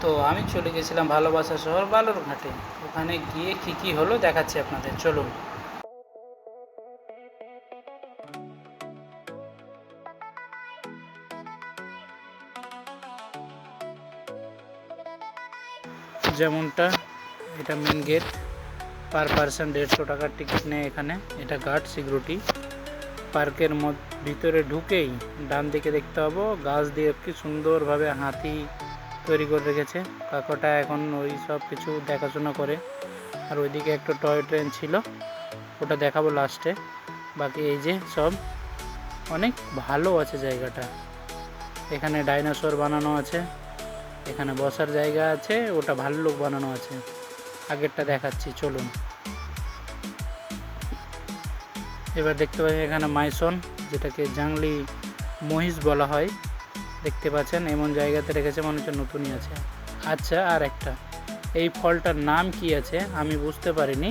তো আমি চলে গেছিলাম ভালোবাসা শহর বালুরঘাটে। ওখানে গিয়ে কী কী হলো দেখাচ্ছি আপনাদের, চলুন। যেমনটা এটা মেন গেট, পার পারসন 150 টাকার টিকিট নেয় এখানে। এটা গার্ড সিকিউরিটি। পার্কের ভিতরে ঢুকেই ডান দিকে দেখতে পাবো গাছ দিয়ে কি সুন্দরভাবে হাতি তৈরি করে রেখেছে। কাকাটা এখন ওই সব কিছু দেখাশোনা করে। আর ওইদিকে একটা টয় ট্রেন ছিল, ওটা দেখাবো লাস্টে। বাকি এই যে সব অনেক ভালো আছে জায়গাটা। এখানে ডাইনোসর বানানো আছে, এখানে বসার জায়গা আছে, ওটা ভাল্লুক বানানো আছে। আগেরটা দেখাচ্ছি, চলুন। এবার দেখতে পাচ্ছেন এখানে মাইসন, যেটাকে জাংলি মহিষ বলা হয়। দেখতে পাচ্ছেন এমন জায়গাতে রেখেছে, মনে হচ্ছে নতুনই আছে। আচ্ছা, আর একটা, এই ফলটার নাম কি আছে আমি বুঝতে পারিনি,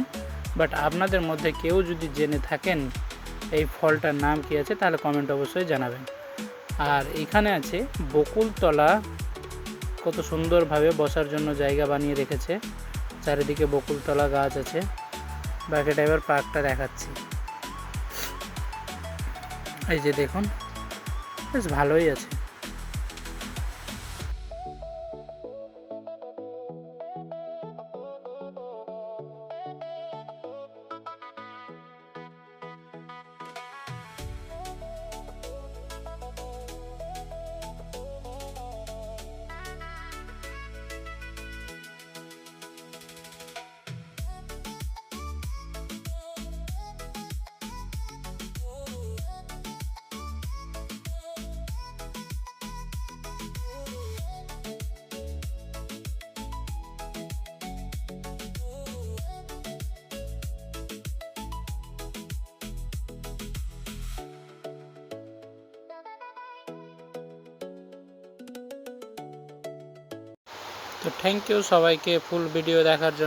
বাট আপনাদের মধ্যে কেউ যদি জেনে থাকেন এই ফলটার নাম কি আছে তাহলে কমেন্ট অবশ্যই জানাবেন। আর এখানে আছে বকুলতলা, কত সুন্দরভাবে বসার জন্য জায়গা বানিয়ে রেখেছে। চারিদিকে বকুলতলা গাছ আছে। বাকিটা এবার পার্কটা দেখাচ্ছি। এই যে দেখুন, বেশ ভালোই আছে। তো থ্যাংক ইউ সবাইকে ফুল ভিডিও দেখার জন্য।